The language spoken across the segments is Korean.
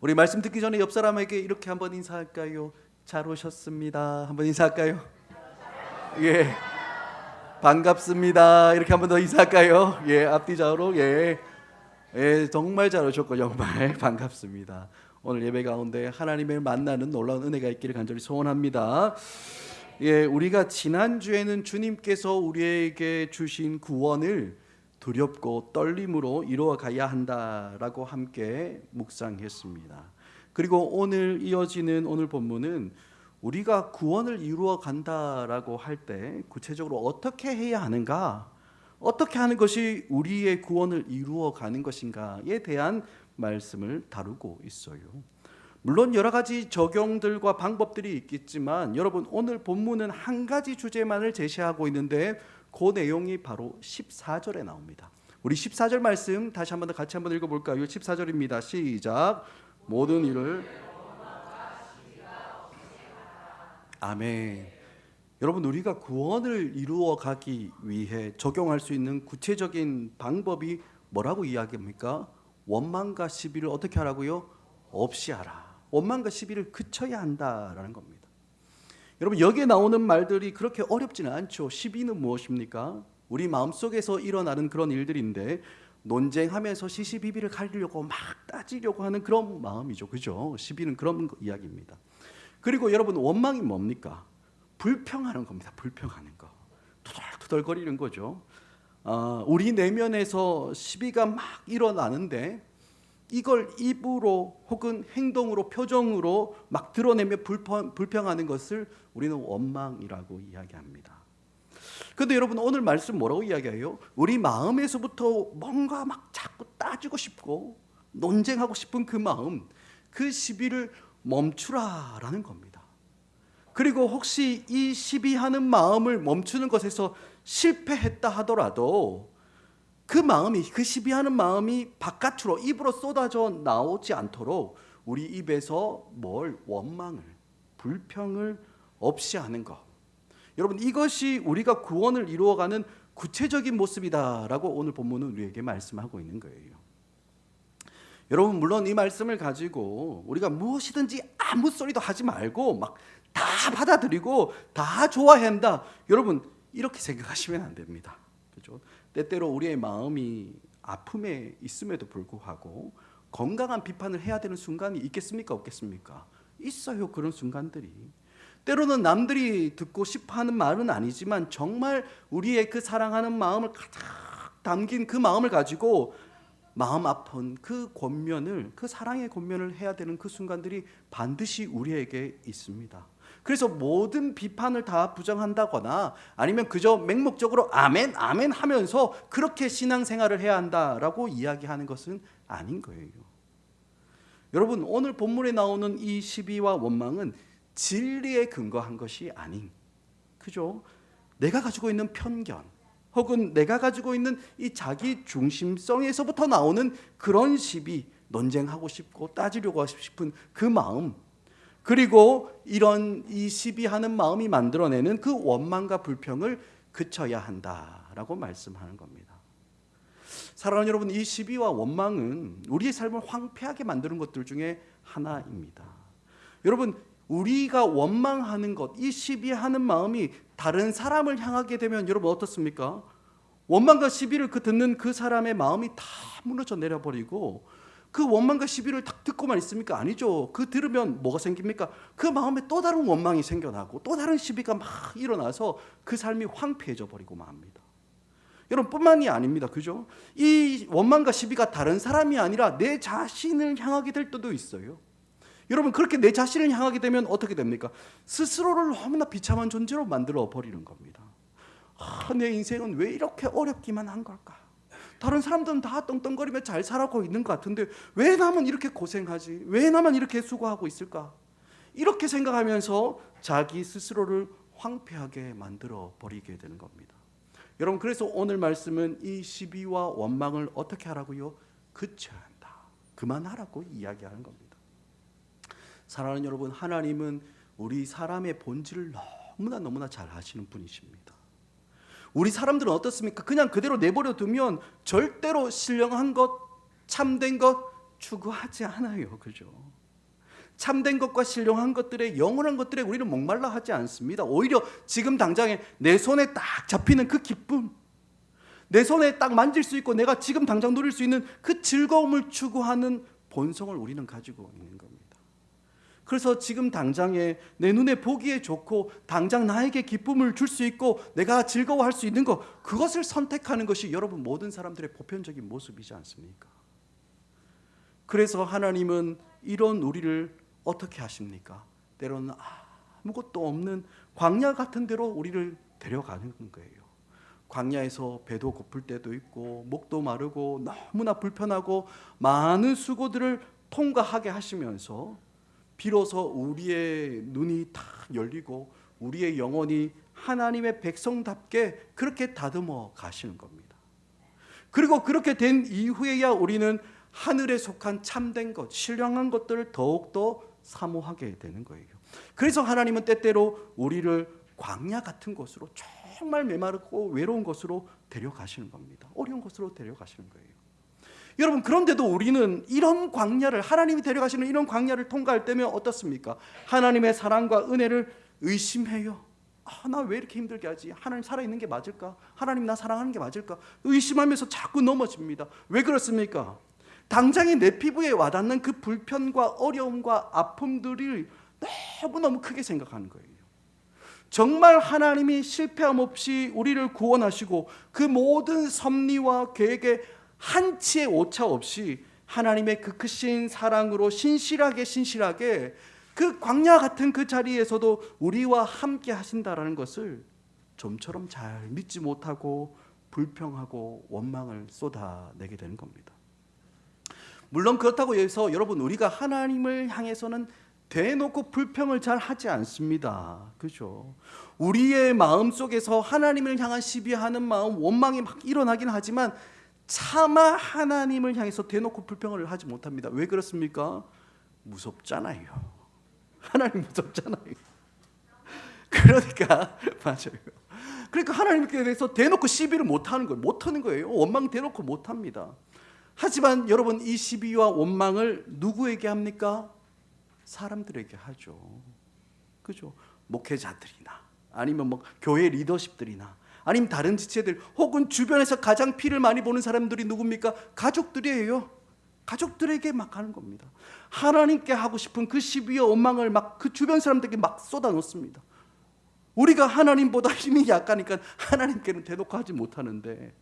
우리 말씀 듣기 전에 옆 사람에게 이렇게 한번 인사할까요? 잘 오셨습니다. 한번 인사할까요? 예, 반갑습니다. 이렇게 한번 더 인사할까요? 예, 앞뒤 좌우로 예, 정말 잘 오셨고 정말 반갑습니다. 오늘 예배 가운데 하나님을 만나는 놀라운 은혜가 있기를 간절히 소원합니다. 예, 우리가 지난주에는 주님께서 우리에게 주신 구원을 두렵고 떨림으로 이루어 가야 한다라고 함께 묵상했습니다. 그리고 오늘 이어지는 오늘 본문은 우리가 구원을 이루어 간다라고 할 때 구체적으로 어떻게 해야 하는가, 어떻게 하는 것이 우리의 구원을 이루어 가는 것인가에 대한 말씀을 다루고 있어요. 물론 여러 가지 적용들과 방법들이 있겠지만 여러분, 오늘 본문은 한 가지 주제만을 제시하고 있는데 그 내용이 바로 14절에 나옵니다. 우리 14절 말씀 다시 한번 더 같이 한번 읽어볼까요? 14절입니다. 시작. 모든 일을 아멘. 여러분, 우리가 구원을 이루어 가기 위해 적용할 수 있는 구체적인 방법이 뭐라고 이야기합니까? 원망과 시비를 어떻게 하라고요? 없이 하라. 원망과 시비를 그쳐야 한다라는 겁니다. 여러분, 여기에 나오는 말들이 그렇게 어렵지는 않죠. 시비는 무엇입니까? 우리 마음속에서 일어나는 그런 일들인데 논쟁하면서 시시비비를 가리려고 막 따지려고 하는 그런 마음이죠. 그죠? 시비는 그런 이야기입니다. 그리고 여러분, 원망이 뭡니까? 불평하는 겁니다. 불평하는 거. 투덜투덜거리는 거죠. 우리 내면에서 시비가 막 일어나는데 이걸 입으로 혹은 행동으로, 표정으로 막 드러내며 불평하는 것을 우리는 원망이라고 이야기합니다. 그런데 여러분, 오늘 말씀 뭐라고 이야기해요? 우리 마음에서부터 뭔가 막 자꾸 따지고 싶고 논쟁하고 싶은 그 마음, 그 시비를 멈추라라는 겁니다. 그리고 혹시 이 시비하는 마음을 멈추는 것에서 실패했다 하더라도 그 마음이, 그 시비하는 마음이 바깥으로 입으로 쏟아져 나오지 않도록 우리 입에서 원망을, 불평을 없이 하는 것. 여러분, 이것이 우리가 구원을 이루어가는 구체적인 모습이다라고 오늘 본문은 우리에게 말씀하고 있는 거예요. 여러분, 물론 이 말씀을 가지고 우리가 무엇이든지 아무 소리도 하지 말고 막 다 받아들이고 다 좋아해야 한다, 여러분 이렇게 생각하시면 안 됩니다. 그렇죠? 때때로 우리의 마음이 아픔에 있음에도 불구하고 건강한 비판을 해야 되는 순간이 있겠습니까? 없겠습니까? 있어요. 그런 순간들이. 때로는 남들이 듣고 싶어하는 말은 아니지만 정말 우리의 그 사랑하는 마음을 가득 담긴 그 마음을 가지고 마음 아픈 그 권면을, 그 사랑의 권면을 해야 되는 그 순간들이 반드시 우리에게 있습니다. 그래서 모든 비판을 다 부정한다거나 아니면 그저 맹목적으로 아멘 아멘 하면서 그렇게 신앙생활을 해야 한다라고 이야기하는 것은 아닌 거예요. 여러분, 오늘 본문에 나오는 이 시비와 원망은 진리에 근거한 것이 아닌, 그죠? 내가 가지고 있는 편견 혹은 내가 가지고 있는 이 자기 중심성에서부터 나오는 그런 시비, 논쟁하고 싶고 따지려고 싶은 그 마음, 그리고 이런 이 시비하는 마음이 만들어내는 그 원망과 불평을 그쳐야 한다라고 말씀하는 겁니다. 사랑하는 여러분, 이 시비와 원망은 우리의 삶을 황폐하게 만드는 것들 중에 하나입니다. 여러분, 우리가 원망하는 것, 이 시비하는 마음이 다른 사람을 향하게 되면 여러분 어떻습니까? 원망과 시비를 듣는 그 사람의 마음이 다 무너져 내려버리고, 그 원망과 시비를 딱 듣고만 있습니까? 아니죠. 그 들으면 뭐가 생깁니까? 그 마음에 또 다른 원망이 생겨나고 또 다른 시비가 막 일어나서 그 삶이 황폐해져 버리고 맙니다. 여러분, 뿐만이 아닙니다. 그죠? 이 원망과 시비가 다른 사람이 아니라 내 자신을 향하게 될 때도 있어요. 여러분, 그렇게 내 자신을 향하게 되면 어떻게 됩니까? 스스로를 너무나 비참한 존재로 만들어 버리는 겁니다. 내 인생은 왜 이렇게 어렵기만 한 걸까? 다른 사람들은 다 떵떵거리며 잘 살아가고 있는 것 같은데 왜 나만 이렇게 고생하지? 왜 나만 이렇게 수고하고 있을까? 이렇게 생각하면서 자기 스스로를 황폐하게 만들어 버리게 되는 겁니다. 여러분, 그래서 오늘 말씀은 이 시비와 원망을 어떻게 하라고요? 그쳐야 한다, 그만하라고 이야기하는 겁니다. 사랑하는 여러분, 하나님은 우리 사람의 본질을 너무나 잘 아시는 분이십니다. 우리 사람들은 어떻습니까? 그냥 그대로 내버려 두면 절대로 신령한 것, 참된 것, 추구하지 않아요. 그죠? 참된 것과 신령한 것들에, 영원한 것들에 우리는 목말라 하지 않습니다. 오히려 지금 당장에 내 손에 딱 잡히는 그 기쁨, 내 손에 딱 만질 수 있고 내가 지금 당장 누릴 수 있는 그 즐거움을 추구하는 본성을 우리는 가지고 있는 겁니다. 그래서 지금 당장에 내 눈에 보기에 좋고 당장 나에게 기쁨을 줄 수 있고 내가 즐거워할 수 있는 것, 그것을 선택하는 것이 여러분 모든 사람들의 보편적인 모습이지 않습니까? 그래서 하나님은 이런 우리를 어떻게 하십니까? 때로는 아무것도 없는 광야 같은 데로 우리를 데려가는 거예요. 광야에서 배도 고플 때도 있고 목도 마르고 너무나 불편하고 많은 수고들을 통과하게 하시면서 비로소 우리의 눈이 다 열리고 우리의 영혼이 하나님의 백성답게 그렇게 다듬어 가시는 겁니다. 그리고 그렇게 된 이후에야 우리는 하늘에 속한 참된 것, 신령한 것들을 더욱더 사모하게 되는 거예요. 그래서 하나님은 때때로 우리를 광야 같은 곳으로, 정말 메마르고 외로운 곳으로 데려가시는 겁니다. 어려운 곳으로 데려가시는 거예요. 여러분, 그런데도 우리는 이런 광야를, 하나님이 데려가시는 이런 광야를 통과할 때면 어떻습니까? 하나님의 사랑과 은혜를 의심해요. 나 왜 이렇게 힘들게 하지? 하나님 살아있는 게 맞을까? 하나님 나 사랑하는 게 맞을까? 의심하면서 자꾸 넘어집니다. 왜 그렇습니까? 당장에 내 피부에 와닿는 그 불편과 어려움과 아픔들이 너무너무 크게 생각하는 거예요. 정말 하나님이 실패함 없이 우리를 구원하시고 그 모든 섭리와 계획에 한치의 오차 없이 하나님의 그 크신 사랑으로 신실하게 그 광야 같은 그 자리에서도 우리와 함께 하신다라는 것을 좀처럼 잘 믿지 못하고 불평하고 원망을 쏟아내게 되는 겁니다. 물론 그렇다고 해서 여러분, 우리가 하나님을 향해서는 대놓고 불평을 잘 하지 않습니다. 그죠? 우리의 마음 속에서 하나님을 향한 시비하는 마음, 원망이 막 일어나긴 하지만 차마 하나님을 향해서 대놓고 불평을 하지 못합니다. 왜 그렇습니까? 무섭잖아요. 하나님 무섭잖아요. 그러니까 맞아요. 그러니까 하나님께 대해서 대놓고 시비를 못하는 거예요. 못하는 거예요. 원망 대놓고 못합니다. 하지만 여러분, 이 시비와 원망을 누구에게 합니까? 사람들에게 하죠. 그죠? 목회자들이나 아니면 교회 리더십들이나 아니면 다른 지체들 혹은 주변에서 가장 피를 많이 보는 사람들이 누굽니까? 가족들이에요. 가족들에게 막 하는 겁니다. 하나님께 하고 싶은 그 시비와 원망을 막 그 주변 사람들에게 막 쏟아 놓습니다. 우리가 하나님보다 힘이 약하니까 하나님께는 대놓고 하지 못하는데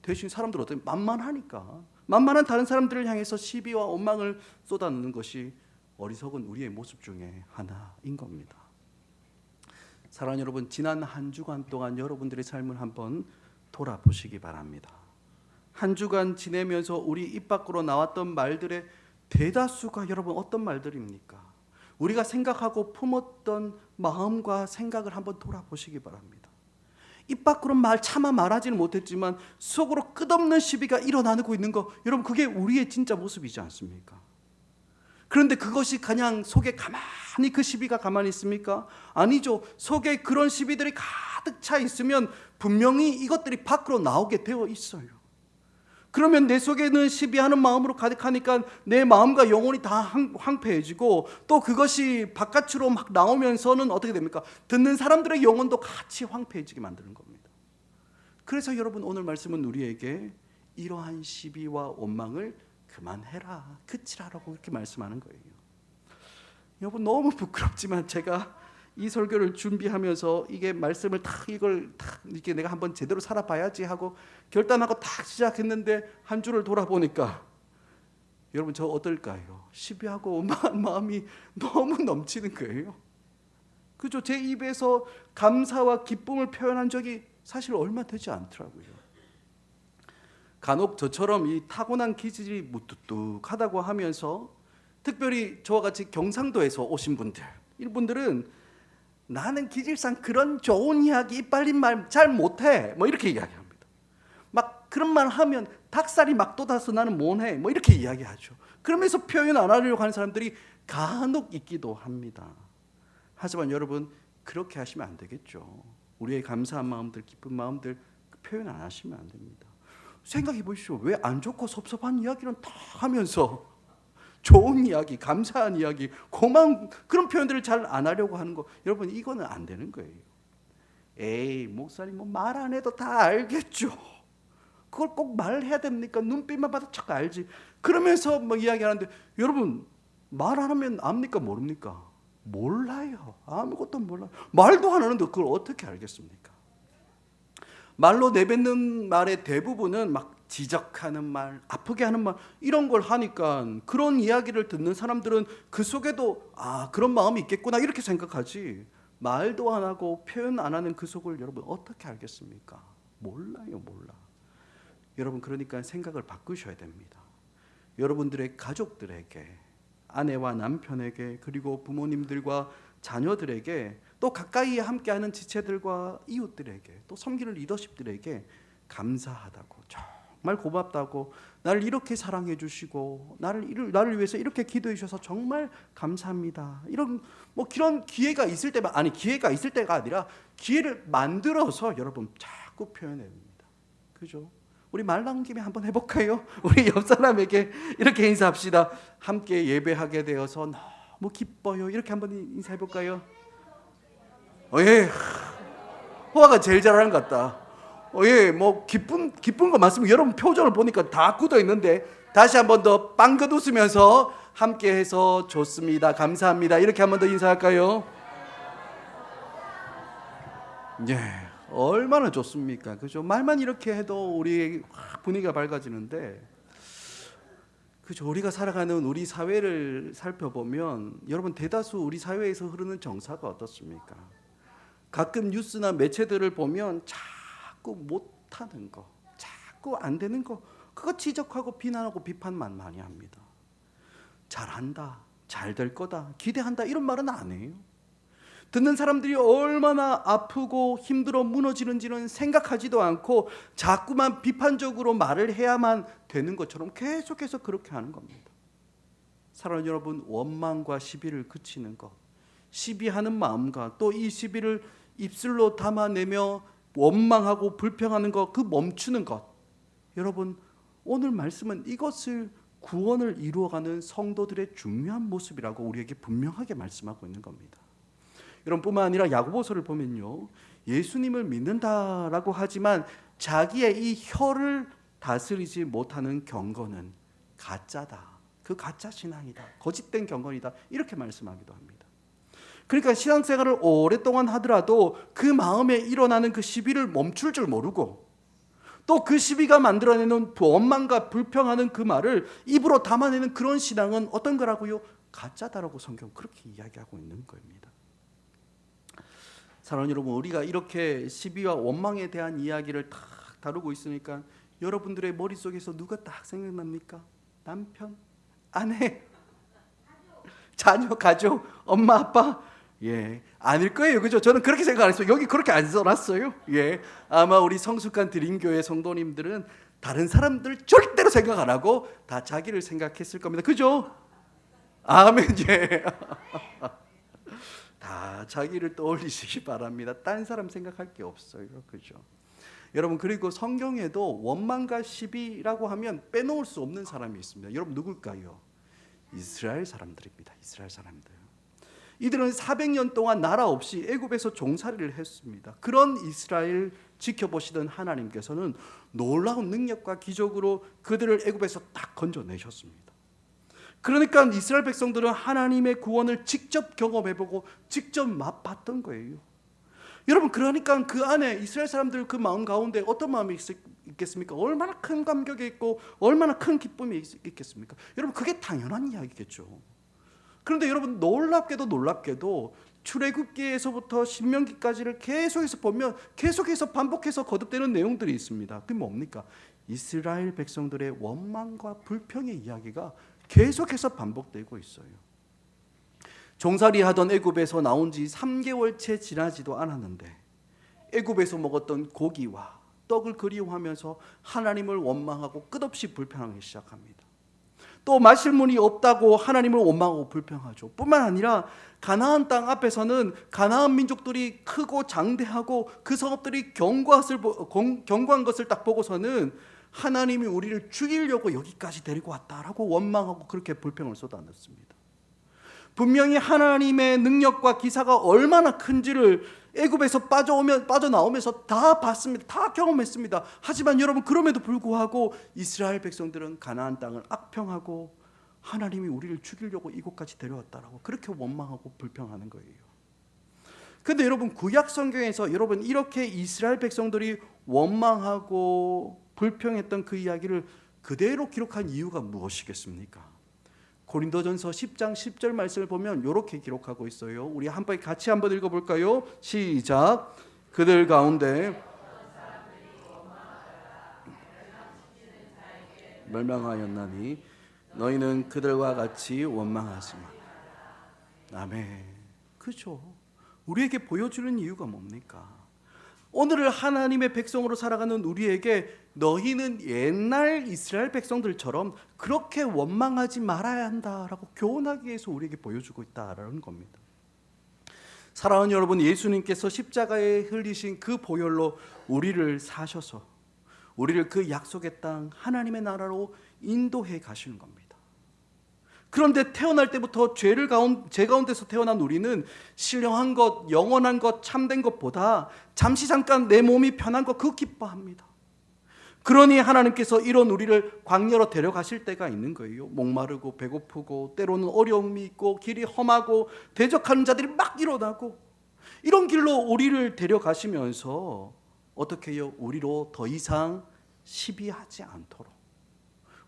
대신 사람들 어떻게 만만하니까 만만한 다른 사람들을 향해서 시비와 원망을 쏟아놓는 것이 어리석은 우리의 모습 중에 하나인 겁니다. 사랑하는 여러분, 지난 한 주간 동안 여러분들의 삶을 한번 돌아보시기 바랍니다. 한 주간 지내면서 우리 입 밖으로 나왔던 말들의 대다수가 여러분 어떤 말들입니까? 우리가 생각하고 품었던 마음과 생각을 한번 돌아보시기 바랍니다. 입 밖으로 차마 말하지는 못했지만 속으로 끝없는 시비가 일어나고 있는 거, 여러분 그게 우리의 진짜 모습이지 않습니까? 그런데 그것이 그냥 속에 가만히 그 시비가 가만히 있습니까? 아니죠. 속에 그런 시비들이 가득 차 있으면 분명히 이것들이 밖으로 나오게 되어 있어요. 그러면 내 속에는 시비하는 마음으로 가득하니까 내 마음과 영혼이 다 황폐해지고 또 그것이 바깥으로 막 나오면서는 어떻게 됩니까? 듣는 사람들의 영혼도 같이 황폐해지게 만드는 겁니다. 그래서 여러분, 오늘 말씀은 우리에게 이러한 시비와 원망을 그만해라, 그치라라고 이렇게 말씀하는 거예요. 여러분, 너무 부끄럽지만 제가 이 설교를 준비하면서 이게 말씀을 이걸 이렇게 내가 한번 제대로 살아봐야지 하고 결단하고 시작했는데 한 주를 돌아보니까 여러분 저 어떨까요? 시비하고 원망한 마음이 너무 넘치는 거예요. 그죠? 제 입에서 감사와 기쁨을 표현한 적이 사실 얼마 되지 않더라고요. 간혹 저처럼 이 타고난 기질이 무뚝뚝하다고 하면서 특별히 저와 같이 경상도에서 오신 분들, 이분들은 나는 기질상 그런 좋은 이야기, 이빨린 말 잘 못해, 이렇게 이야기합니다. 막 그런 말 하면 닭살이 막 돋아서 나는 못해, 이렇게 이야기하죠. 그러면서 표현 안 하려고 하는 사람들이 간혹 있기도 합니다. 하지만 여러분, 그렇게 하시면 안 되겠죠. 우리의 감사한 마음들, 기쁜 마음들 표현 안 하시면 안 됩니다. 생각해 보십시오. 왜 안 좋고 섭섭한 이야기는 다 하면서 좋은 이야기, 감사한 이야기, 고마운 그런 표현들을 잘 안 하려고 하는 거, 여러분 이거는 안 되는 거예요. 에이, 목사님 뭐 말 안 해도 다 알겠죠. 그걸 꼭 말해야 됩니까? 눈빛만 봐도 척 알지. 그러면서 뭐 이야기하는데, 여러분 말 안 하면 압니까 모릅니까? 몰라요. 아무것도 몰라요. 말도 안 하는데 그걸 어떻게 알겠습니까? 말로 내뱉는 말의 대부분은 막 지적하는 말, 아프게 하는 말, 이런 걸 하니까 그런 이야기를 듣는 사람들은 그 속에도 그런 마음이 있겠구나 이렇게 생각하지, 말도 안 하고 표현 안 하는 그 속을 여러분 어떻게 알겠습니까? 몰라요, 몰라. 여러분, 그러니까 생각을 바꾸셔야 됩니다. 여러분들의 가족들에게, 아내와 남편에게, 그리고 부모님들과 자녀들에게, 또 가까이 함께하는 지체들과 이웃들에게, 또 섬기는 리더십들에게 감사하다고, 정말 고맙다고, 나를 이렇게 사랑해 주시고 나를 위해서 이렇게 기도해 주셔서 정말 감사합니다, 이런 그런 기회가 있을 때만, 기회가 있을 때가 아니라 기회를 만들어서 여러분 자꾸 표현해야 됩니다. 그죠? 우리 말 나온 김에 한번 해볼까요? 우리 옆 사람에게 이렇게 인사합시다. 함께 예배하게 되어서 너무 기뻐요. 이렇게 한번 인사해볼까요? 예, 호화가 제일 잘하는 것 같다. 예, 기쁜 거 맞습니다. 여러분 표정을 보니까 다 굳어 있는데, 다시 한번 더 빵긋 웃으면서 함께해서 좋습니다, 감사합니다, 이렇게 한번 더 인사할까요? 예, 얼마나 좋습니까? 그죠? 말만 이렇게 해도 우리 분위기가 밝아지는데, 그죠? 우리가 살아가는 우리 사회를 살펴보면 여러분, 대다수 우리 사회에서 흐르는 정서가 어떻습니까? 가끔 뉴스나 매체들을 보면 자꾸 못하는 거, 자꾸 안 되는 거, 그거 지적하고 비난하고 비판만 많이 합니다. 잘한다, 잘 될 거다, 기대한다, 이런 말은 안 해요. 듣는 사람들이 얼마나 아프고 힘들어 무너지는지는 생각하지도 않고 자꾸만 비판적으로 말을 해야만 되는 것처럼 계속해서 그렇게 하는 겁니다. 사랑하는 여러분, 원망과 시비를 그치는 것, 시비하는 마음과 또 이 시비를 입술로 담아내며 원망하고 불평하는 것, 그 멈추는 것, 여러분 오늘 말씀은 이것을 구원을 이루어가는 성도들의 중요한 모습이라고 우리에게 분명하게 말씀하고 있는 겁니다. 여러분, 뿐만 아니라 야고보서를 보면요, 예수님을 믿는다라고 하지만 자기의 이 혀를 다스리지 못하는 경건은 가짜다, 그 가짜 신앙이다, 거짓된 경건이다, 이렇게 말씀하기도 합니다. 그러니까 신앙생활을 오랫동안 하더라도 그 마음에 일어나는 그 시비를 멈출 줄 모르고, 또 그 시비가 만들어내는 원망과 불평하는 그 말을 입으로 담아내는 그런 신앙은 어떤 거라고요? 가짜다라고 성경 그렇게 이야기하고 있는 겁니다. 사랑하는 여러분, 우리가 이렇게 시비와 원망에 대한 이야기를 딱 다루고 있으니까 여러분들의 머릿속에서 누가 딱 생각납니까? 남편, 아내, 자녀, 가족, 엄마, 아빠? 예, 아닐 거예요, 그죠? 저는 그렇게 생각 안 했어요. 여기 그렇게 안 써놨어요. 예, 아마 우리 성숙한 드림교회 성도님들은 다른 사람들 절대로 생각 안 하고 다 자기를 생각했을 겁니다. 그죠? 아멘. 예. 다 자기를 떠올리시기 바랍니다. 딴 사람 생각할 게 없어요. 그죠? 여러분, 그리고 성경에도 원망과 시비라고 하면 빼놓을 수 없는 사람이 있습니다. 여러분, 누굴까요? 이스라엘 사람들입니다. 이스라엘 사람들. 이들은 400년 동안 나라 없이 애굽에서 종살이를 했습니다. 그런 이스라엘 지켜보시던 하나님께서는 놀라운 능력과 기적으로 그들을 애굽에서 딱 건져내셨습니다. 그러니까 이스라엘 백성들은 하나님의 구원을 직접 경험해보고 직접 맛봤던 거예요. 여러분, 그러니까 그 안에 이스라엘 사람들 그 마음 가운데 어떤 마음이 있겠습니까? 얼마나 큰 감격이 있고 얼마나 큰 기쁨이 있겠습니까? 여러분, 그게 당연한 이야기겠죠. 그런데 여러분, 놀랍게도 출애굽기에서부터 신명기까지를 계속해서 보면 계속해서 반복해서 거듭되는 내용들이 있습니다. 그게 뭡니까? 이스라엘 백성들의 원망과 불평의 이야기가 계속해서 반복되고 있어요. 종살이하던 애굽에서 나온 지 3개월째 지나지도 않았는데 애굽에서 먹었던 고기와 떡을 그리워하면서 하나님을 원망하고 끝없이 불평하기 시작합니다. 또 마실 물이 없다고 하나님을 원망하고 불평하죠. 뿐만 아니라 가나안 땅 앞에서는 가나안 민족들이 크고 장대하고 그 성읍들이 견고한 것을 딱 보고서는 하나님이 우리를 죽이려고 여기까지 데리고 왔다라고 원망하고 그렇게 불평을 쏟아냈습니다. 분명히 하나님의 능력과 기사가 얼마나 큰지를 애굽에서 빠져나오면서 다 봤습니다. 다 경험했습니다. 하지만 여러분, 그럼에도 불구하고 이스라엘 백성들은 가나안 땅을 악평하고 하나님이 우리를 죽이려고 이곳까지 데려왔다라고 그렇게 원망하고 불평하는 거예요. 근데 여러분, 구약 성경에서 여러분 이렇게 이스라엘 백성들이 원망하고 불평했던 그 이야기를 그대로 기록한 이유가 무엇이겠습니까? 고린도전서 10장 10절 말씀을 보면 이렇게 기록하고 있어요. 우리 같이 한번 읽어볼까요? 시작. 그들 가운데 멸망하였나니 너희는 그들과 같이 원망하지 마. 아멘. 그죠? 우리에게 보여주는 이유가 뭡니까? 오늘을 하나님의 백성으로 살아가는 우리에게 너희는 옛날 이스라엘 백성들처럼 그렇게 원망하지 말아야 한다라고 교훈하기 위해서 우리에게 보여주고 있다라는 겁니다. 사랑하는 여러분, 예수님께서 십자가에 흘리신 그 보혈로 우리를 사셔서 우리를 그 약속의 땅 하나님의 나라로 인도해 가시는 겁니다. 그런데 태어날 때부터 죄 가운데서 태어난 우리는 신령한 것, 영원한 것, 참된 것보다 잠시 잠깐 내 몸이 편한 것 그거 기뻐합니다. 그러니 하나님께서 이런 우리를 광야로 데려가실 때가 있는 거예요. 목마르고 배고프고 때로는 어려움이 있고 길이 험하고 대적하는 자들이 막 일어나고 이런 길로 우리를 데려가시면서 어떻게 해요? 우리로 더 이상 시비하지 않도록,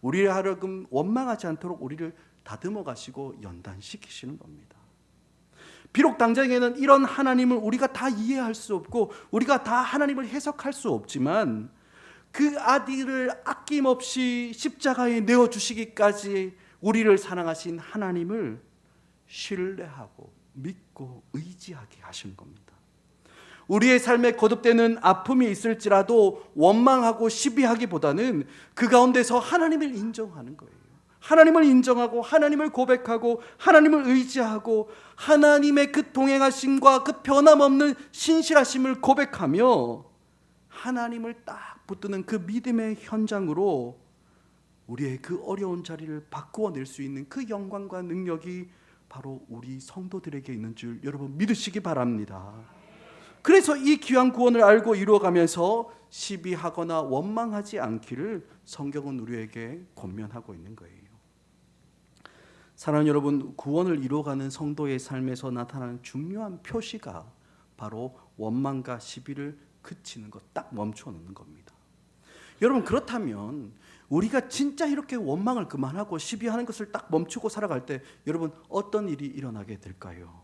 우리를 하여금 원망하지 않도록 우리를 다듬어 가시고 연단시키시는 겁니다. 비록 당장에는 이런 하나님을 우리가 다 이해할 수 없고 우리가 다 하나님을 해석할 수 없지만 그 아들을 아낌없이 십자가에 내어주시기까지 우리를 사랑하신 하나님을 신뢰하고 믿고 의지하게 하시는 겁니다. 우리의 삶에 거듭되는 아픔이 있을지라도 원망하고 시비하기보다는 그 가운데서 하나님을 인정하는 거예요. 하나님을 인정하고 하나님을 고백하고 하나님을 의지하고 하나님의 그 동행하심과 그 변함없는 신실하심을 고백하며 하나님을 딱 붙드는 그 믿음의 현장으로 우리의 그 어려운 자리를 바꾸어낼 수 있는 그 영광과 능력이 바로 우리 성도들에게 있는 줄 여러분 믿으시기 바랍니다. 그래서 이 귀한 구원을 알고 이루어가면서 시비하거나 원망하지 않기를 성경은 우리에게 권면하고 있는 거예요. 사랑하는 여러분, 구원을 이루어가는 성도의 삶에서 나타나는 중요한 표시가 바로 원망과 시비를 그치는 것, 딱 멈춰놓는 겁니다. 여러분, 그렇다면 우리가 진짜 이렇게 원망을 그만하고 시비하는 것을 딱 멈추고 살아갈 때 여러분 어떤 일이 일어나게 될까요?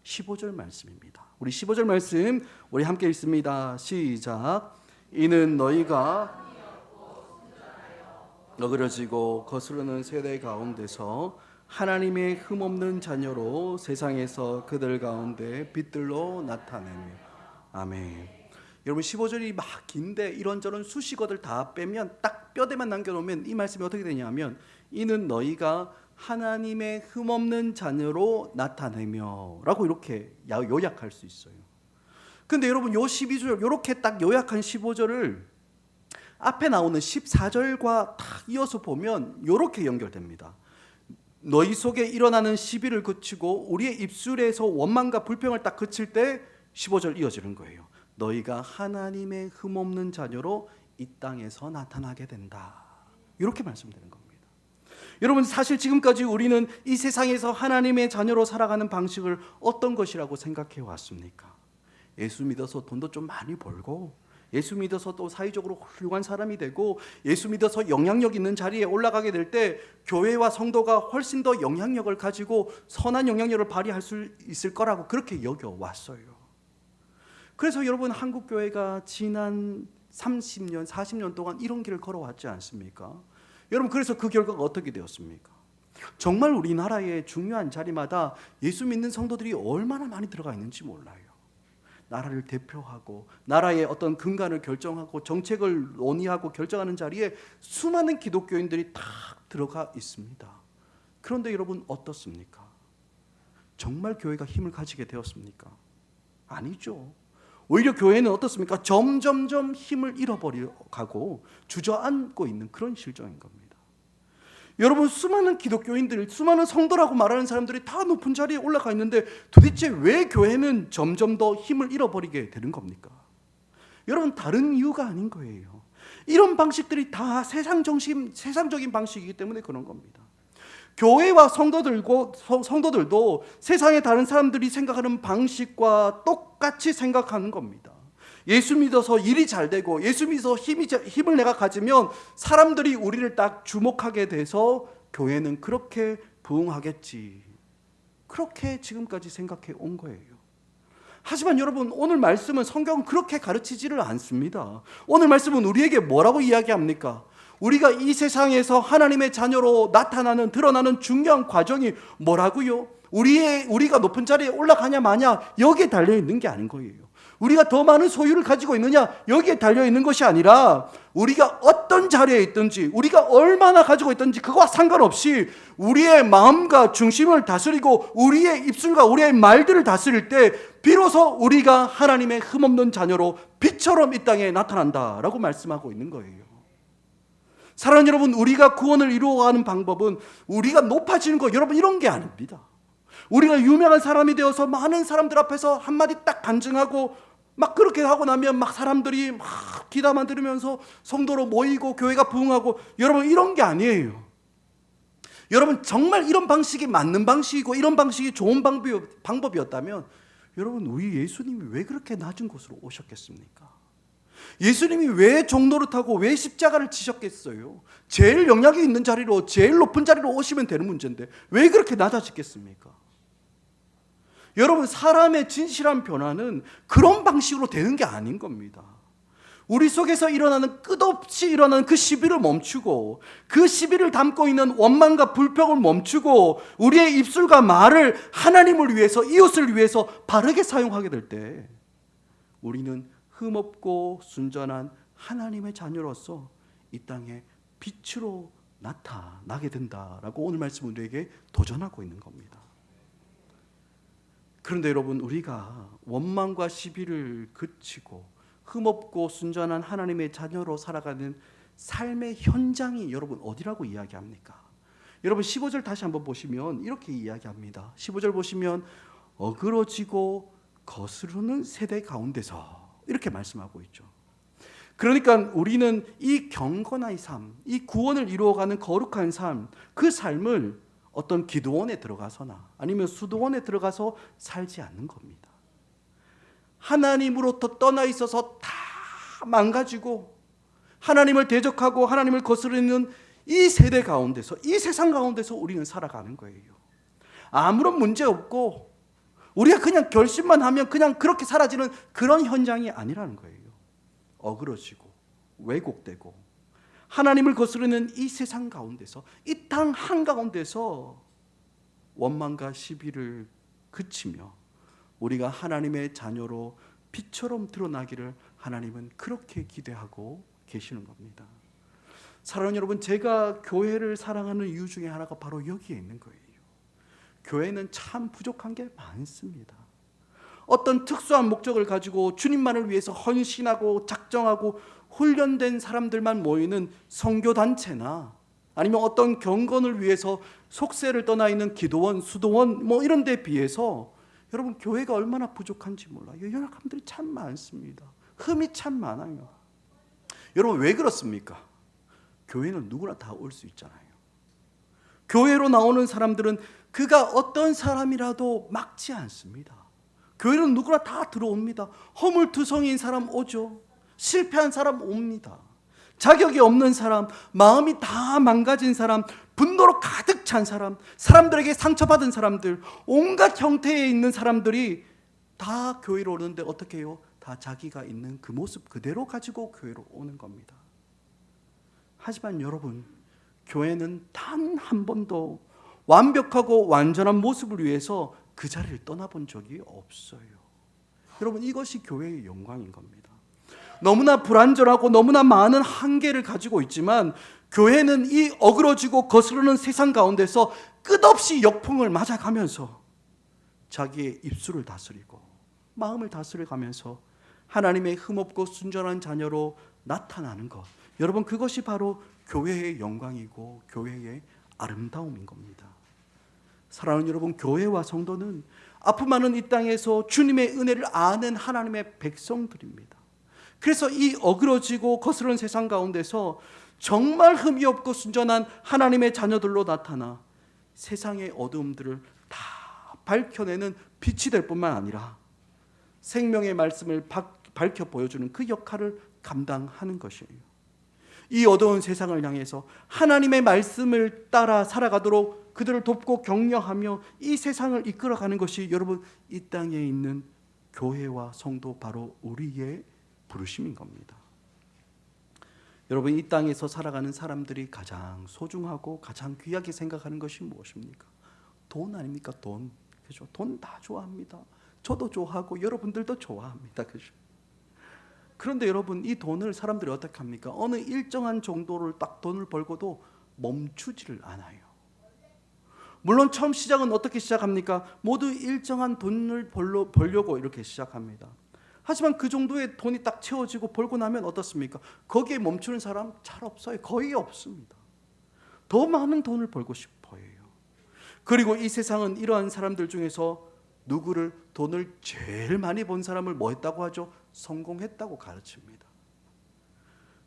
15절 말씀입니다. 우리 15절 말씀 우리 함께 읽습니다. 시작. 이는 너희가 어그러지고 거스르는 세대 가운데서 하나님의 흠없는 자녀로 세상에서 그들 가운데 빛들로 나타내며. 아멘. 여러분 15절이 막 긴데 이런저런 수식어들 다 빼면 딱 뼈대만 남겨놓으면 이 말씀이 어떻게 되냐면 이는 너희가 하나님의 흠없는 자녀로 나타내며 라고 이렇게 요약할 수 있어요. 근데 여러분 요 12절 이렇게 딱 요약한 15절을 앞에 나오는 14절과 딱 이어서 보면 이렇게 연결됩니다. 너희 속에 일어나는 시비를 그치고 우리의 입술에서 원망과 불평을 딱 그칠 때 15절 이어지는 거예요. 너희가 하나님의 흠없는 자녀로 이 땅에서 나타나게 된다. 이렇게 말씀드리는 겁니다. 여러분 사실 지금까지 우리는 이 세상에서 하나님의 자녀로 살아가는 방식을 어떤 것이라고 생각해 왔습니까? 예수 믿어서 돈도 좀 많이 벌고 예수 믿어서 또 사회적으로 훌륭한 사람이 되고 예수 믿어서 영향력 있는 자리에 올라가게 될 때 교회와 성도가 훨씬 더 영향력을 가지고 선한 영향력을 발휘할 수 있을 거라고 그렇게 여겨왔어요. 그래서 여러분 한국교회가 지난 30년, 40년 동안 이런 길을 걸어왔지 않습니까? 여러분 그래서 그 결과가 어떻게 되었습니까? 정말 우리나라의 중요한 자리마다 예수 믿는 성도들이 얼마나 많이 들어가 있는지 몰라요. 나라를 대표하고 나라의 어떤 근간을 결정하고 정책을 논의하고 결정하는 자리에 수많은 기독교인들이 다 들어가 있습니다. 그런데 여러분 어떻습니까? 정말 교회가 힘을 가지게 되었습니까? 아니죠. 오히려 교회는 어떻습니까? 점점점 힘을 잃어버려가고 주저앉고 있는 그런 실정인 겁니다. 여러분, 수많은 기독교인들, 수많은 성도라고 말하는 사람들이 다 높은 자리에 올라가 있는데 도대체 왜 교회는 점점 더 힘을 잃어버리게 되는 겁니까? 여러분, 다른 이유가 아닌 거예요. 이런 방식들이 다 세상적인 방식이기 때문에 그런 겁니다. 교회와 성도들도 세상의 다른 사람들이 생각하는 방식과 똑같이 생각하는 겁니다. 예수 믿어서 일이 잘 되고 예수 믿어서 힘을 내가 가지면 사람들이 우리를 딱 주목하게 돼서 교회는 그렇게 부흥하겠지. 그렇게 지금까지 생각해 온 거예요. 하지만 여러분, 오늘 말씀은, 성경은 그렇게 가르치지를 않습니다. 오늘 말씀은 우리에게 뭐라고 이야기합니까? 우리가 이 세상에서 하나님의 자녀로 드러나는 중요한 과정이 뭐라고요? 우리가 높은 자리에 올라가냐 마냐 여기에 달려있는 게 아닌 거예요. 우리가 더 많은 소유를 가지고 있느냐 여기에 달려있는 것이 아니라 우리가 어떤 자리에 있든지 우리가 얼마나 가지고 있든지 그거와 상관없이 우리의 마음과 중심을 다스리고 우리의 입술과 우리의 말들을 다스릴 때 비로소 우리가 하나님의 흠없는 자녀로 빛처럼 이 땅에 나타난다라고 말씀하고 있는 거예요. 사랑하는 여러분, 우리가 구원을 이루어가는 방법은 우리가 높아지는 거, 여러분, 이런 게 아닙니다. 우리가 유명한 사람이 되어서 많은 사람들 앞에서 한마디 딱 간증하고 막 그렇게 하고 나면 막 사람들이 막 기다만 들으면서 성도로 모이고 교회가 부흥하고, 여러분, 이런 게 아니에요. 여러분, 정말 이런 방식이 맞는 방식이고 이런 방식이 좋은 방법이었다면 여러분, 우리 예수님이 왜 그렇게 낮은 곳으로 오셨겠습니까? 예수님이 왜 종노릇하고 왜 십자가를 지셨겠어요? 제일 영향이 있는 자리로, 제일 높은 자리로 오시면 되는 문제인데 왜 그렇게 낮아지겠습니까? 여러분, 사람의 진실한 변화는 그런 방식으로 되는 게 아닌 겁니다. 우리 속에서 끝없이 일어나는 그 시비를 멈추고 그 시비를 담고 있는 원망과 불평을 멈추고 우리의 입술과 말을 하나님을 위해서, 이웃을 위해서 바르게 사용하게 될 때 우리는 흠없고 순전한 하나님의 자녀로서 이 땅에 빛으로 나타나게 된다라고 오늘 말씀은 우리에게 도전하고 있는 겁니다. 그런데 여러분, 우리가 원망과 시비를 그치고 흠없고 순전한 하나님의 자녀로 살아가는 삶의 현장이 여러분 어디라고 이야기합니까? 여러분, 15절 다시 한번 보시면 이렇게 이야기합니다. 15절 보시면 어그러지고 거스르는 세대 가운데서 이렇게 말씀하고 있죠. 그러니까 우리는 이 경건의 삶, 이 구원을 이루어가는 거룩한 삶, 그 삶을 어떤 기도원에 들어가서나 아니면 수도원에 들어가서 살지 않는 겁니다. 하나님으로부터 떠나 있어서 다 망가지고 하나님을 대적하고 하나님을 거스르는 이 세대 가운데서, 이 세상 가운데서 우리는 살아가는 거예요. 아무런 문제 없고 우리가 그냥 결심만 하면 그냥 그렇게 사라지는 그런 현장이 아니라는 거예요. 어그러지고 왜곡되고 하나님을 거스르는 이 세상 가운데서, 이 땅 한가운데서 원망과 시비를 그치며 우리가 하나님의 자녀로 빛처럼 드러나기를 하나님은 그렇게 기대하고 계시는 겁니다. 사랑하는 여러분, 제가 교회를 사랑하는 이유 중에 하나가 바로 여기에 있는 거예요. 교회는 참 부족한 게 많습니다. 어떤 특수한 목적을 가지고 주님만을 위해서 헌신하고 작정하고 훈련된 사람들만 모이는 선교단체나 아니면 어떤 경건을 위해서 속세를 떠나 있는 기도원, 수도원 이런 데 비해서 여러분, 교회가 얼마나 부족한지 몰라요. 연약함들이 참 많습니다. 흠이 참 많아요. 여러분, 왜 그렇습니까? 교회는 누구나 다 올 수 있잖아요. 교회로 나오는 사람들은 그가 어떤 사람이라도 막지 않습니다. 교회는 누구나 다 들어옵니다. 허물투성이인 사람 오죠. 실패한 사람 옵니다. 자격이 없는 사람, 마음이 다 망가진 사람, 분노로 가득 찬 사람, 사람들에게 상처받은 사람들, 온갖 형태에 있는 사람들이 다 교회로 오는데 어떻게 해요? 다 자기가 있는 그 모습 그대로 가지고 교회로 오는 겁니다. 하지만 여러분, 교회는 단 한 번도 완벽하고 완전한 모습을 위해서 그 자리를 떠나본 적이 없어요. 여러분, 이것이 교회의 영광인 겁니다. 너무나 불완전하고 너무나 많은 한계를 가지고 있지만 교회는 이 어그러지고 거스르는 세상 가운데서 끝없이 역풍을 맞아가면서 자기의 입술을 다스리고 마음을 다스려가면서 하나님의 흠없고 순전한 자녀로 나타나는 것, 여러분 그것이 바로 교회의 영광이고 교회의 아름다움인 겁니다. 사랑하는 여러분, 교회와 성도는 아픔 많은 이 땅에서 주님의 은혜를 아는 하나님의 백성들입니다. 그래서 이 어그러지고 거스른 세상 가운데서 정말 흠이 없고 순전한 하나님의 자녀들로 나타나 세상의 어두움들을 다 밝혀내는 빛이 될 뿐만 아니라 생명의 말씀을 밝혀 보여주는 그 역할을 감당하는 것이에요. 이 어두운 세상을 향해서 하나님의 말씀을 따라 살아가도록 그들을 돕고 격려하며 이 세상을 이끌어가는 것이 여러분 이 땅에 있는 교회와 성도, 바로 우리의 부르심인 겁니다. 여러분, 이 땅에서 살아가는 사람들이 가장 소중하고 가장 귀하게 생각하는 것이 무엇입니까? 돈 아닙니까? 돈. 그죠? 돈 다 좋아합니다. 저도 좋아하고 여러분들도 좋아합니다. 그죠? 그런데 여러분, 이 돈을 사람들이 어떻게 합니까? 어느 일정한 정도를 딱 돈을 벌고도 멈추지를 않아요. 물론 처음 시작은 어떻게 시작합니까? 모두 일정한 돈을 벌려고 이렇게 시작합니다. 하지만 그 정도의 돈이 딱 채워지고 벌고 나면 어떻습니까? 거기에 멈추는 사람 잘 없어요. 거의 없습니다. 더 많은 돈을 벌고 싶어 해요. 그리고 이 세상은 이러한 사람들 중에서 누구를, 돈을 제일 많이 번 사람을 뭐 했다고 하죠? 성공했다고 가르칩니다.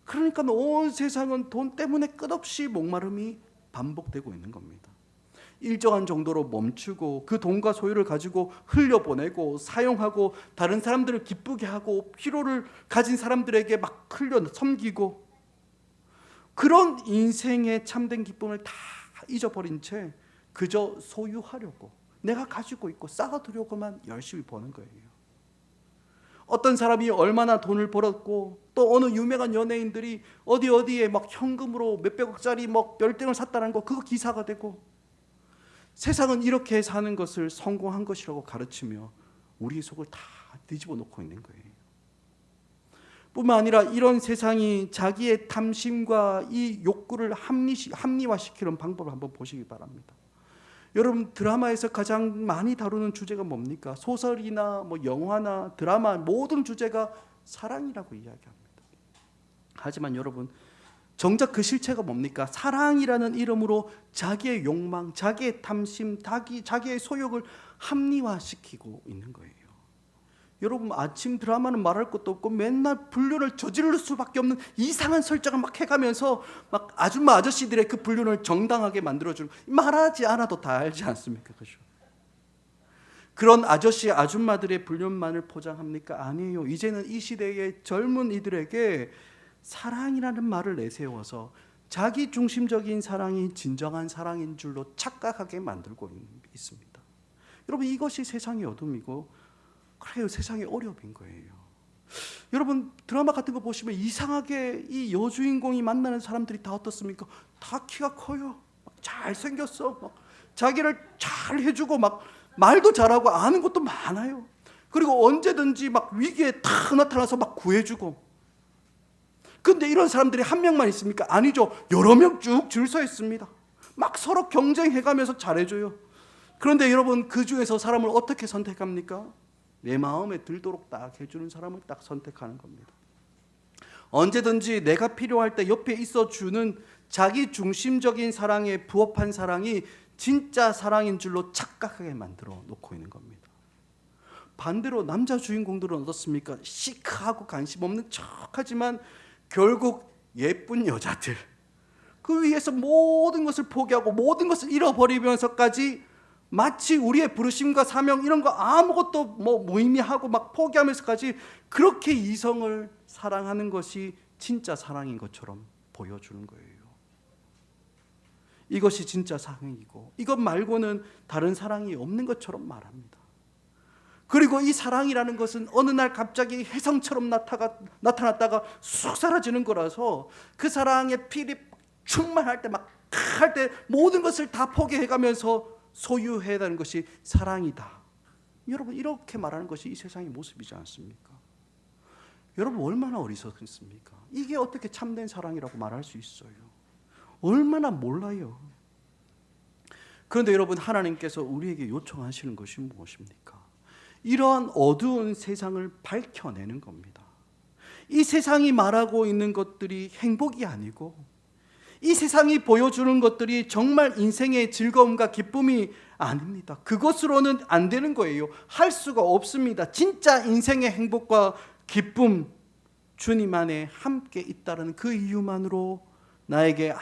그러니까 온 세상은 돈 때문에 끝없이 목마름이 반복되고 있는 겁니다. 일정한 정도로 멈추고 그 돈과 소유를 가지고 흘려보내고 사용하고 다른 사람들을 기쁘게 하고 필요를 가진 사람들에게 막 흘려 섬기고, 그런 인생의 참된 기쁨을 다 잊어버린 채 그저 소유하려고, 내가 가지고 있고 쌓아두려고만 열심히 버는 거예요. 어떤 사람이 얼마나 돈을 벌었고 또 어느 유명한 연예인들이 어디에 막 현금으로 몇백억짜리 막 별등을 샀다는 거, 그거 기사가 되고, 세상은 이렇게 사는 것을 성공한 것이라고 가르치며 우리의 속을 다 뒤집어 놓고 있는 거예요. 뿐만 아니라 이런 세상이 자기의 탐심과 이 욕구를 합리화시키는 방법을 한번 보시기 바랍니다. 여러분, 드라마에서 가장 많이 다루는 주제가 뭡니까? 소설이나 뭐 영화나 드라마 모든 주제가 사랑이라고 이야기합니다. 하지만 여러분, 정작 그 실체가 뭡니까? 사랑이라는 이름으로 자기의 욕망, 자기의 탐심, 자기의 소욕을 합리화시키고 있는 거예요. 여러분, 아침 드라마는 말할 것도 없고 맨날 불륜을 저지를 수밖에 없는 이상한 설정을 막 해가면서 막 아줌마 아저씨들의 그 불륜을 정당하게 만들어주는, 말하지 않아도 다 알지 않습니까? 그죠? 그런 아저씨 아줌마들의 불륜만을 포장합니까? 아니에요. 이제는 이 시대의 젊은 이들에게 사랑이라는 말을 내세워서 자기 중심적인 사랑이 진정한 사랑인 줄로 착각하게 만들고 있습니다. 여러분, 이것이 세상의 어둠이고, 그래요, 세상의 어려움인 거예요. 여러분, 드라마 같은 거 보시면 이상하게 이 여주인공이 만나는 사람들이 다 어떻습니까? 다 키가 커요. 잘생겼어. 막 자기를 잘 해주고 막 말도 잘하고 아는 것도 많아요. 그리고 언제든지 막 위기에 탁 나타나서 막 구해주고. 근데 이런 사람들이 한 명만 있습니까? 아니죠. 여러 명 쭉 줄 서 있습니다. 막 서로 경쟁해가면서 잘해줘요. 그런데 여러분, 그 중에서 사람을 어떻게 선택합니까? 내 마음에 들도록 딱 해주는 사람을 딱 선택하는 겁니다. 언제든지 내가 필요할 때 옆에 있어주는 자기 중심적인 사랑에 부합한 사랑이 진짜 사랑인 줄로 착각하게 만들어 놓고 있는 겁니다. 반대로 남자 주인공들은 어떻습니까? 시크하고 관심 없는 척하지만 결국 예쁜 여자들, 그 위해서 모든 것을 포기하고 모든 것을 잃어버리면서까지 마치 우리의 부르심과 사명 이런 거 아무것도 뭐 무의미하고 막 포기하면서까지 그렇게 이성을 사랑하는 것이 진짜 사랑인 것처럼 보여주는 거예요. 이것이 진짜 사랑이고 이것 말고는 다른 사랑이 없는 것처럼 말합니다. 그리고 이 사랑이라는 것은 어느 날 갑자기 혜성처럼 나타났다가 쑥 사라지는 거라서 그 사랑의 필이 충만할 때 막 할 때 모든 것을 다 포기해가면서 소유해야 하는 것이 사랑이다. 여러분, 이렇게 말하는 것이 이 세상의 모습이지 않습니까? 여러분, 얼마나 어리석습니까? 이게 어떻게 참된 사랑이라고 말할 수 있어요? 얼마나 몰라요. 그런데 여러분, 하나님께서 우리에게 요청하시는 것이 무엇입니까? 이러한 어두운 세상을 밝혀내는 겁니다. 이 세상이 말하고 있는 것들이 행복이 아니고, 이 세상이 보여주는 것들이 정말 인생의 즐거움과 기쁨이 아닙니다. 그것으로는 안 되는 거예요. 할 수가 없습니다. 진짜 인생의 행복과 기쁨, 주님 안에 함께 있다는 그 이유만으로 나에게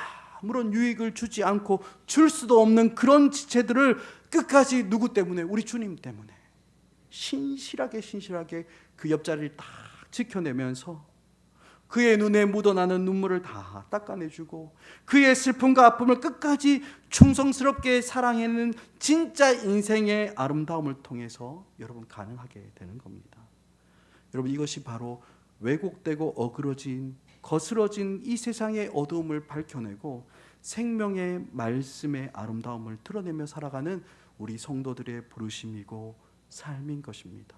아무런 유익을 주지 않고 줄 수도 없는 그런 지체들을 끝까지 누구 때문에? 우리 주님 때문에 신실하게 그 옆자리를 딱 지켜내면서 그의 눈에 묻어나는 눈물을 다 닦아내주고 그의 슬픔과 아픔을 끝까지 충성스럽게 사랑하는 진짜 인생의 아름다움을 통해서 여러분 가능하게 되는 겁니다. 여러분, 이것이 바로 왜곡되고 어그러진 거스러진 이 세상의 어두움을 밝혀내고 생명의 말씀의 아름다움을 드러내며 살아가는 우리 성도들의 부르심이고 삶인 것입니다.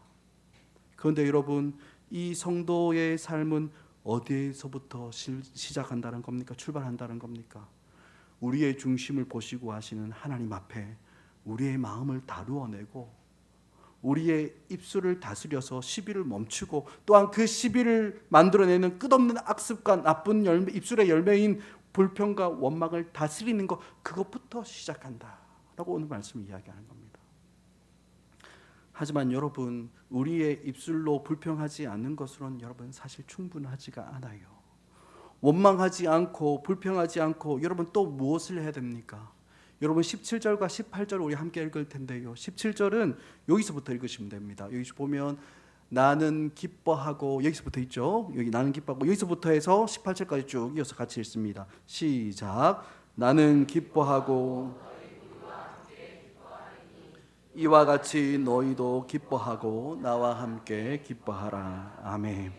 그런데 여러분, 이 성도의 삶은 어디에서부터 시작한다는 겁니까? 출발한다는 겁니까? 우리의 중심을 보시고 하시는 하나님 앞에 우리의 마음을 다루어내고 우리의 입술을 다스려서 시비를 멈추고 또한 그 시비를 만들어내는 끝없는 악습과 나쁜 열매, 입술의 열매인 불평과 원망을 다스리는 것, 그것부터 시작한다라고 오늘 말씀을 이야기하는 겁니다. 하지만 여러분, 우리의 입술로 불평하지 않는 것으로는 여러분 사실 충분하지가 않아요. 원망하지 않고 불평하지 않고 여러분 또 무엇을 해야 됩니까? 여러분 17절과 18절 우리 함께 읽을 텐데요. 17절은 여기서부터 읽으시면 됩니다. 여기 보면 나는 기뻐하고, 여기서부터 있죠. 여기 나는 기뻐하고, 여기서부터 해서 18절까지 쭉 이어서 같이 읽습니다. 시작. 나는 기뻐하고 이와 같이 너희도 기뻐하고 나와 함께 기뻐하라. 아멘.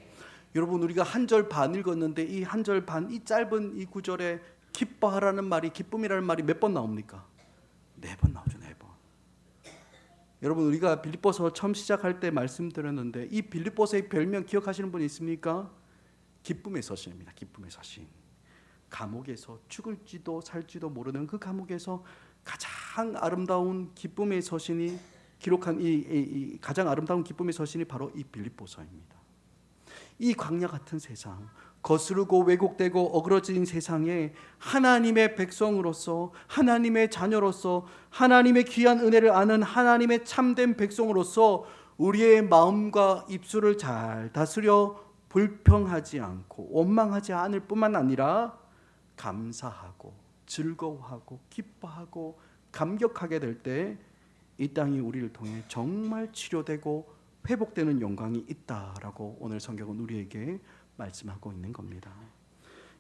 여러분, 우리가 한 절 반 읽었는데 이 한 절 반, 이 짧은 이 구절에 기뻐하라는 말이, 기쁨이라는 말이 몇 번 나옵니까? 4번 나오죠. 4번. 여러분, 우리가 빌립보서 처음 시작할 때 말씀드렸는데 이 빌립보서의 별명 기억하시는 분 있습니까? 기쁨의 서신입니다. 기쁨의 서신. 감옥에서 죽을지도 살지도 모르는 그 감옥에서 가장 아름다운 기쁨의 서신이 기록한 이 가장 아름다운 기쁨의 서신이 바로 이 빌립보서입니다. 이 광야 같은 세상, 거스르고 왜곡되고 어그러진 세상에 하나님의 백성으로서, 하나님의 자녀로서, 하나님의 귀한 은혜를 아는 하나님의 참된 백성으로서 우리의 마음과 입술을 잘 다스려 불평하지 않고 원망하지 않을 뿐만 아니라 감사하고 즐거워하고 기뻐하고 감격하게 될 때 이 땅이 우리를 통해 정말 치료되고 회복되는 영광이 있다라고 오늘 성경은 우리에게 말씀하고 있는 겁니다.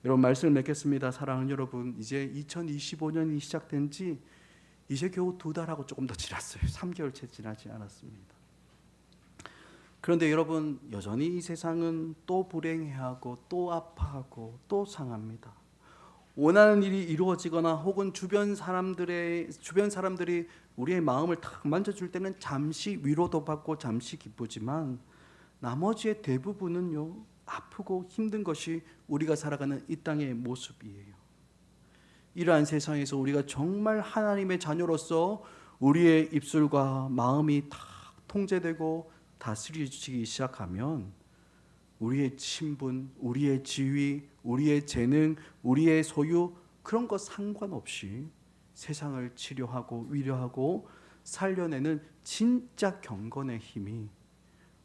여러분, 말씀을 맺겠습니다. 사랑하는 여러분, 이제 2025년이 시작된 지 이제 겨우 2달하고 조금 더 지났어요. 3개월 채 지나지 않았습니다. 그런데 여러분, 여전히 이 세상은 또 불행해하고 또 아파하고 또 상합니다. 원하는 일이 이루어지거나 혹은 주변 사람들이 우리의 마음을 탁 만져줄 때는 잠시 위로도 받고 잠시 기쁘지만 나머지의 대부분은요, 아프고 힘든 것이 우리가 살아가는 이 땅의 모습이에요. 이러한 세상에서 우리가 정말 하나님의 자녀로서 우리의 입술과 마음이 다 통제되고 다스려지기 시작하면 우리의 신분, 우리의 지위, 우리의 재능, 우리의 소유, 그런 것 상관없이 세상을 치료하고 위로하고 살려내는 진짜 경건의 힘이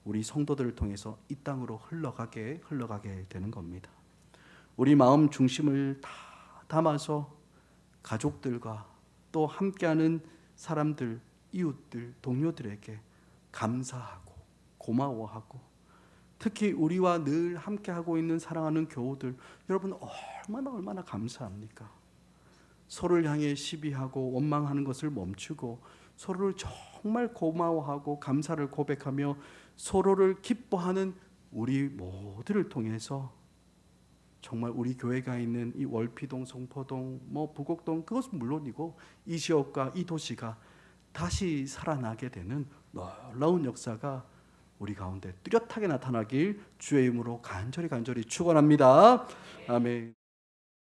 우리 성도들을 통해서 이 땅으로 흘러가게 되는 겁니다. 우리 마음 중심을 다 담아서 가족들과 또 함께하는 사람들, 이웃들, 동료들에게 감사하고 고마워하고, 특히 우리와 늘 함께하고 있는 사랑하는 교우들, 여러분 얼마나 감사합니까? 서로를 향해 시비하고 원망하는 것을 멈추고 서로를 정말 고마워하고 감사를 고백하며 서로를 기뻐하는 우리 모두를 통해서 정말 우리 교회가 있는 이 월피동, 송포동, 부곡동, 그것은 물론이고 이 지역과 이 도시가 다시 살아나게 되는 놀라운 역사가 우리 가운데 뚜렷하게 나타나길 주의 이름으로 간절히 축원합니다. 아멘.